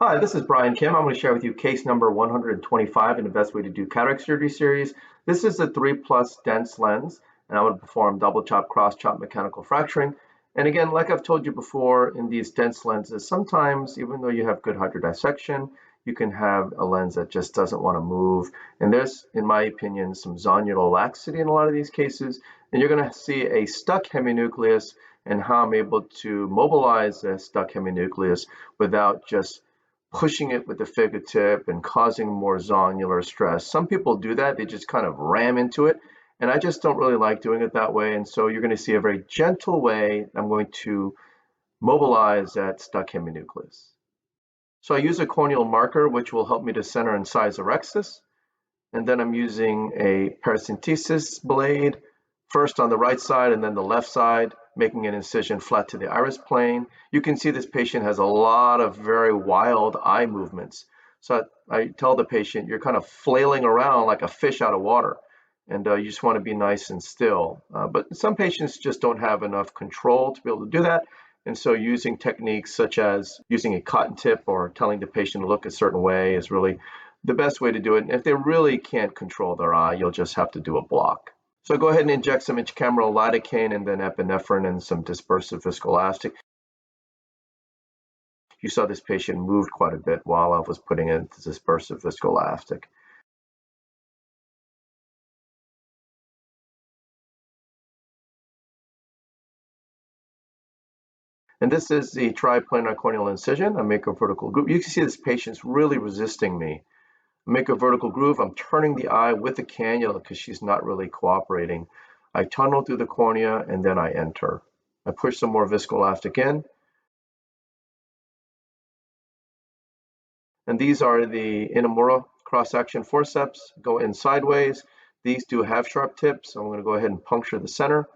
Hi, this is Brian Kim. I'm going to share with you case number 125 in the best way to do cataract surgery series. This is a 3+ dense lens, and I'm going to perform double chop, cross chop mechanical fracturing. And again, like I've told you before, in these dense lenses, sometimes even though you have good hydrodissection, you can have a lens that just doesn't want to move. And there's, in my opinion, some zonular laxity in a lot of these cases. And you're going to see a stuck heminucleus and how I'm able to mobilize a stuck heminucleus without just pushing it with the fingertip and causing more zonular stress. Some people do that, they just kind of ram into it, and I just don't really like doing it that way. And so you're going to see a very gentle way I'm going to mobilize that stuck heminucleus. So I use a corneal marker, which will help me to center and size the rexus. And then I'm using a paracentesis blade, first on the right side and then the left side, making an incision flat to the iris plane. You can see this patient has a lot of very wild eye movements. So I tell the patient, you're kind of flailing around like a fish out of water, and you just want to be nice and still. But some patients just don't have enough control to be able to do that. And so using techniques such as using a cotton tip or telling the patient to look a certain way is really the best way to do it. And if they really can't control their eye, you'll just have to do a block. So go ahead and inject some intracameral lidocaine and then epinephrine and some dispersive viscoelastic. You saw this patient moved quite a bit while I was putting in the dispersive viscoelastic. And this is the triplanar corneal incision. I make a vertical groove. You can see this patient's really resisting me. I make a vertical groove. I'm turning the eye with the cannula because she's not really cooperating. I tunnel through the cornea and then I enter. I push some more viscoelastic in. And these are the Inamura cross-section forceps, go in sideways. These do have sharp tips, so I'm going to go ahead and puncture the center.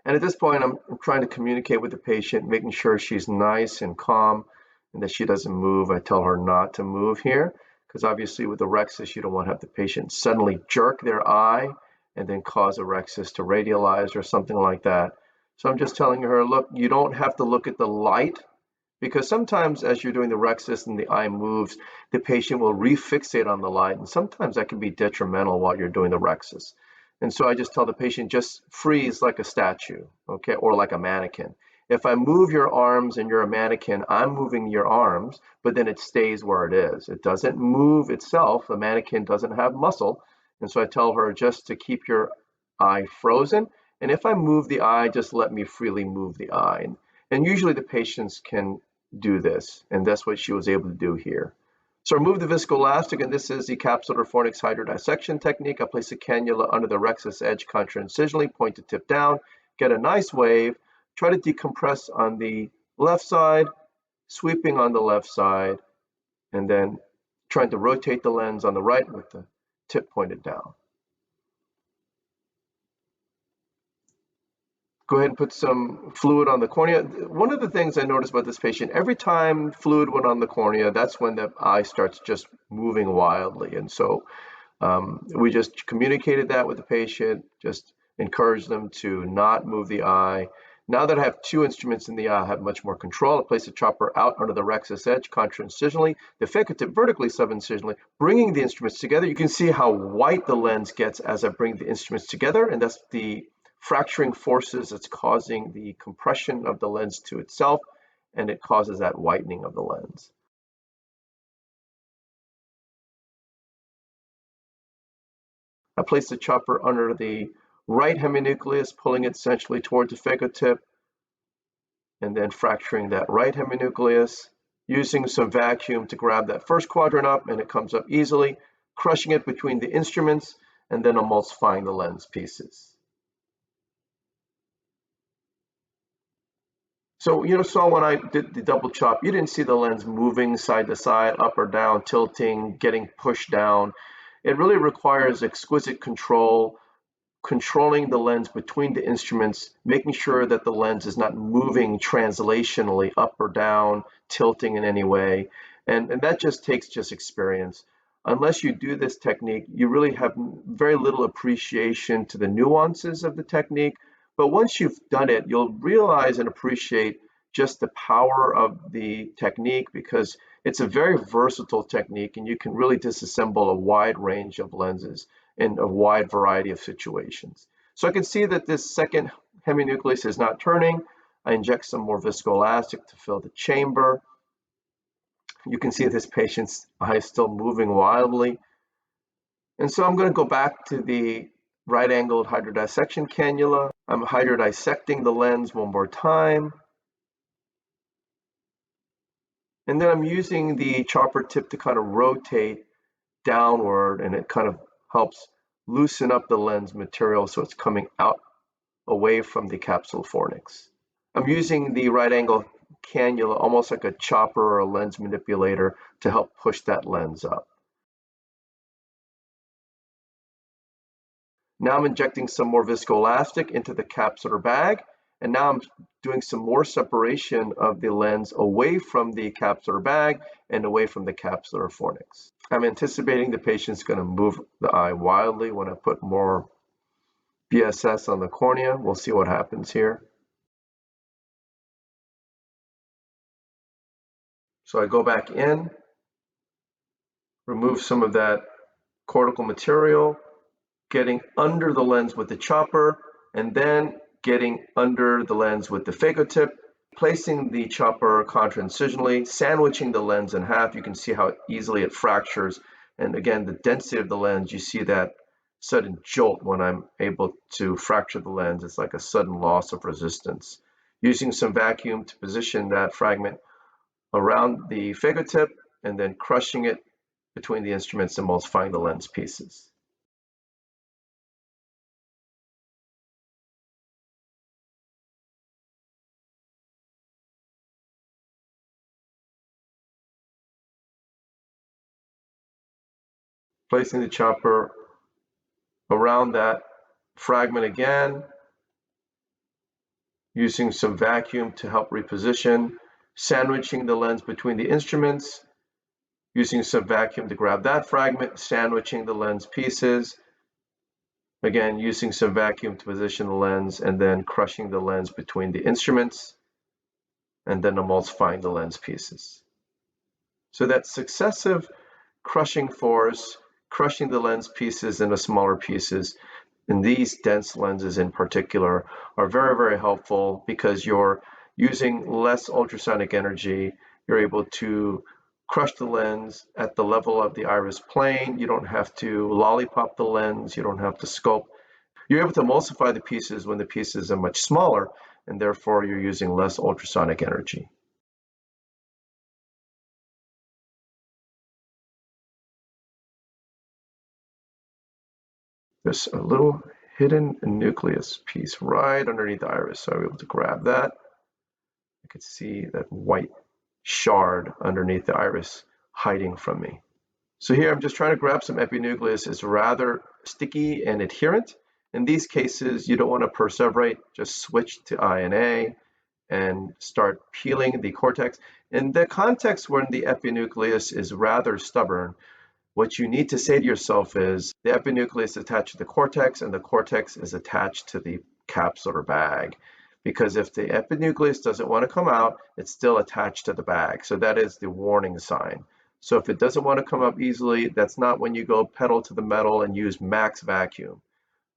And at this point, I'm trying to communicate with the patient, making sure she's nice and calm and that she doesn't move. I tell her not to move here, because obviously with the rexus, you don't want to have the patient suddenly jerk their eye and then cause a rexus to radialize or something like that. So I'm just telling her, look, you don't have to look at the light, because sometimes as you're doing the rexus and the eye moves, the patient will refixate on the light, and sometimes that can be detrimental while you're doing the rexus. And so I just tell the patient, just freeze like a statue, okay, or like a mannequin. If I move your arms and you're a mannequin, I'm moving your arms, but then it stays where it is. It doesn't move itself. The mannequin doesn't have muscle. And so I tell her just to keep your eye frozen. And if I move the eye, just let me freely move the eye. And usually the patients can do this, and that's what she was able to do here. So remove the viscoelastic, and this is the capsular fornix hydrodissection technique. I place a cannula under the rexus edge contra-incisionally, point the tip down, get a nice wave, try to decompress on the left side, sweeping on the left side, and then trying to rotate the lens on the right with the tip pointed down. Go ahead and put some fluid on the cornea. One of the things I noticed about this patient, every time fluid went on the cornea, that's when the eye starts just moving wildly. And so we just communicated that with the patient, just encouraged them to not move the eye. Now that I have two instruments in the eye, I have much more control. I place the chopper out under the rexus edge contra-incisionally, the fingertip vertically sub-incisionally, bringing the instruments together. You can see how white the lens gets as I bring the instruments together, and that's the fracturing forces that's causing the compression of the lens to itself, and it causes that whitening of the lens. I place the chopper under the right heminucleus, pulling it essentially towards the fingertip, and then fracturing that right heminucleus, using some vacuum to grab that first quadrant up, and it comes up easily, crushing it between the instruments, and then emulsifying the lens pieces. So you saw when I did the double chop, you didn't see the lens moving side to side, up or down, tilting, getting pushed down. It really requires exquisite control, controlling the lens between the instruments, making sure that the lens is not moving translationally up or down, tilting in any way. And that just takes experience. Unless you do this technique, you really have very little appreciation to the nuances of the technique. But once you've done it, you'll realize and appreciate just the power of the technique, because it's a very versatile technique and you can really disassemble a wide range of lenses in a wide variety of situations. So I can see that this second heminucleus is not turning. I inject some more viscoelastic to fill the chamber. You can see this patient's eye is still moving wildly. And so I'm going to go back to the right-angled hydrodissection cannula. I'm hydrodissecting the lens one more time. And then I'm using the chopper tip to kind of rotate downward, and it kind of helps loosen up the lens material so it's coming out away from the capsule fornix. I'm using the right angle cannula almost like a chopper or a lens manipulator to help push that lens up. Now I'm injecting some more viscoelastic into the capsular bag, and now I'm doing some more separation of the lens away from the capsular bag and away from the capsular fornix. I'm anticipating the patient's going to move the eye wildly when I put more BSS on the cornea. We'll see what happens here. So I go back in, remove some of that cortical material, getting under the lens with the chopper, and then getting under the lens with the phaco tip, placing the chopper contra-incisionally, sandwiching the lens in half. You can see how easily it fractures. And again, the density of the lens, you see that sudden jolt when I'm able to fracture the lens. It's like a sudden loss of resistance. Using some vacuum to position that fragment around the phaco tip and then crushing it between the instruments and emulsifying the lens pieces. Placing the chopper around that fragment again, using some vacuum to help reposition, sandwiching the lens between the instruments, using some vacuum to grab that fragment, sandwiching the lens pieces, again using some vacuum to position the lens, and then crushing the lens between the instruments, and then emulsifying the lens pieces. So that successive crushing force, crushing the lens pieces into smaller pieces, and these dense lenses in particular are very, very helpful because you're using less ultrasonic energy. You're able to crush the lens at the level of the iris plane. You don't have to lollipop the lens. You don't have to sculpt. You're able to emulsify the pieces when the pieces are much smaller, and therefore you're using less ultrasonic energy. There's a little hidden nucleus piece right underneath the iris, so I'm able to grab that. I could see that white shard underneath the iris hiding from me. So here I'm just trying to grab some epinucleus. It's rather sticky and adherent. In these cases, you don't want to perseverate, just switch to INA and start peeling the cortex. In the context when the epinucleus is rather stubborn, what you need to say to yourself is the epinucleus is attached to the cortex and the cortex is attached to the capsular bag. Because if the epinucleus doesn't want to come out, it's still attached to the bag. So that is the warning sign. So if it doesn't want to come up easily, that's not when you go pedal to the metal and use max vacuum.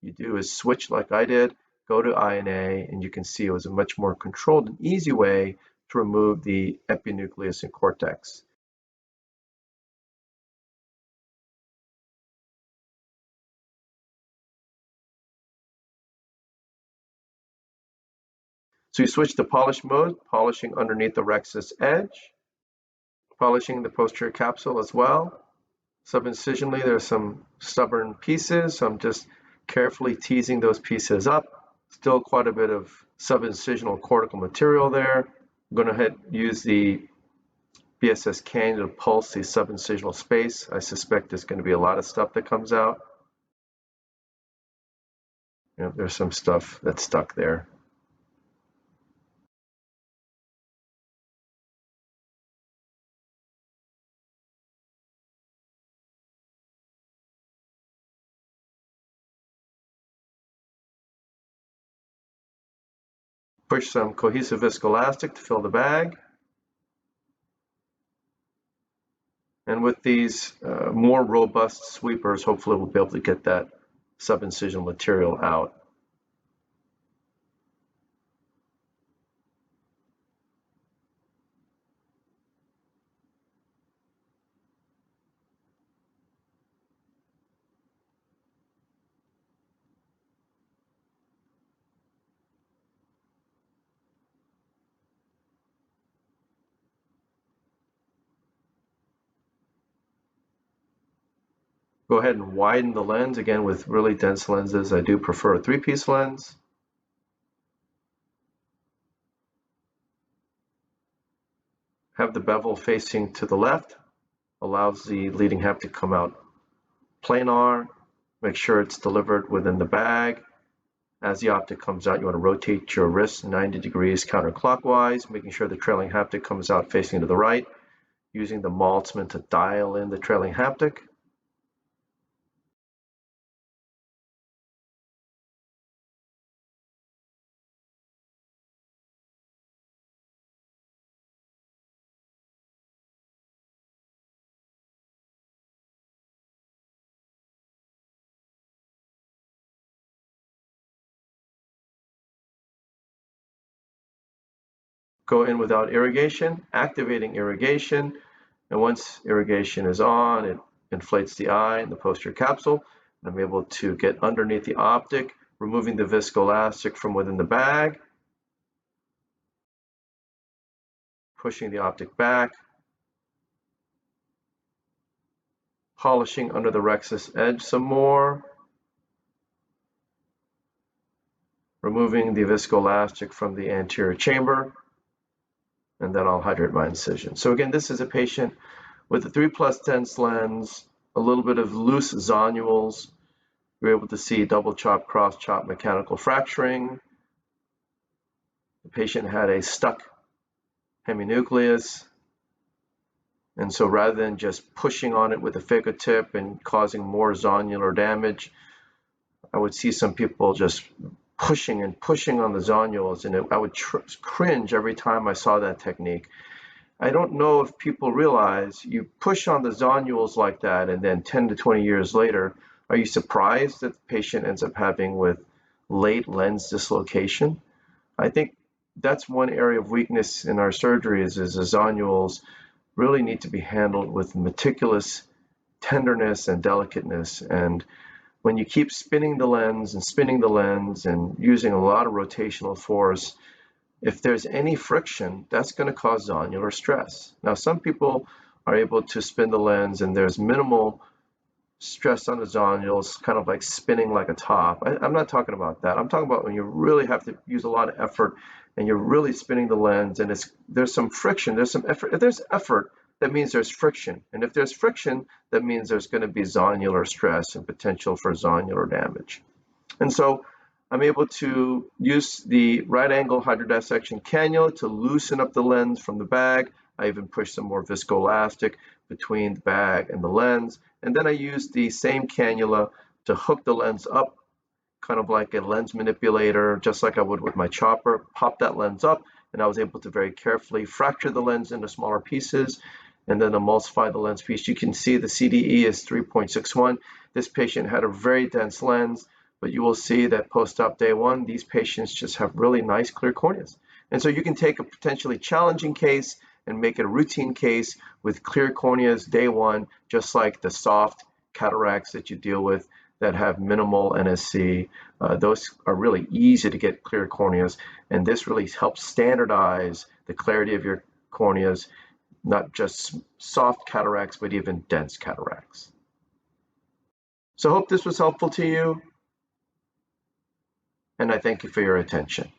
You do is switch like I did, go to INA, and you can see it was a much more controlled and easy way to remove the epinucleus and cortex. So you switch to polish mode, polishing underneath the rexus edge, polishing the posterior capsule as well. Subincisionally, there's some stubborn pieces, so I'm just carefully teasing those pieces up. Still quite a bit of subincisional cortical material there. I'm going to use the BSS cannula to pulse the subincisional space. I suspect there's going to be a lot of stuff that comes out. There's some stuff that's stuck there. Push some cohesive viscoelastic to fill the bag. And with these more robust sweepers, hopefully we'll be able to get that subincisional material out. Go ahead and widen the lens. Again, with really dense lenses, I do prefer a 3-piece lens. Have the bevel facing to the left, allows the leading hap to come out planar. Make sure it's delivered within the bag. As the optic comes out, you want to rotate your wrist 90 degrees counterclockwise, making sure the trailing haptic comes out facing to the right, using the Maltzman to dial in the trailing haptic. Go in without irrigation, activating irrigation, and once irrigation is on, it inflates the eye and the posterior capsule. And I'm able to get underneath the optic, removing the viscoelastic from within the bag, pushing the optic back, polishing under the rexus edge some more, removing the viscoelastic from the anterior chamber, and then I'll hydrate my incision. So again, this is a patient with a 3+ dense lens, a little bit of loose zonules. We're able to see double chop, cross chop mechanical fracturing. The patient had a stuck heminucleus. And so rather than just pushing on it with a phaco tip and causing more zonular damage, I would see some people just pushing and pushing on the zonules, and I would cringe every time I saw that technique. I don't know if people realize you push on the zonules like that, and then 10 to 20 years later, are you surprised that the patient ends up having with late lens dislocation? I think that's one area of weakness in our surgeries is the zonules really need to be handled with meticulous tenderness and delicateness. And when you keep spinning the lens and using a lot of rotational force, if there's any friction, that's going to cause zonular stress. Now, some people are able to spin the lens and there's minimal stress on the zonules, kind of like spinning like a top. I'm not talking about that. I'm talking about when you really have to use a lot of effort and you're really spinning the lens and there's some friction, there's some effort. If there's effort, that means there's friction. And if there's friction, that means there's going to be zonular stress and potential for zonular damage. And so I'm able to use the right angle hydrodissection cannula to loosen up the lens from the bag. I even push some more viscoelastic between the bag and the lens. And then I use the same cannula to hook the lens up, kind of like a lens manipulator, just like I would with my chopper, pop that lens up, and I was able to very carefully fracture the lens into smaller pieces and then emulsify the lens piece. You can see the CDE is 3.61. This patient had a very dense lens, but you will see that post-op day 1, these patients just have really nice clear corneas. And so you can take a potentially challenging case and make it a routine case with clear corneas day 1, just like the soft cataracts that you deal with that have minimal NSC. Those are really easy to get clear corneas, and this really helps standardize the clarity of your corneas, not just soft cataracts, but even dense cataracts. So I hope this was helpful to you, and I thank you for your attention.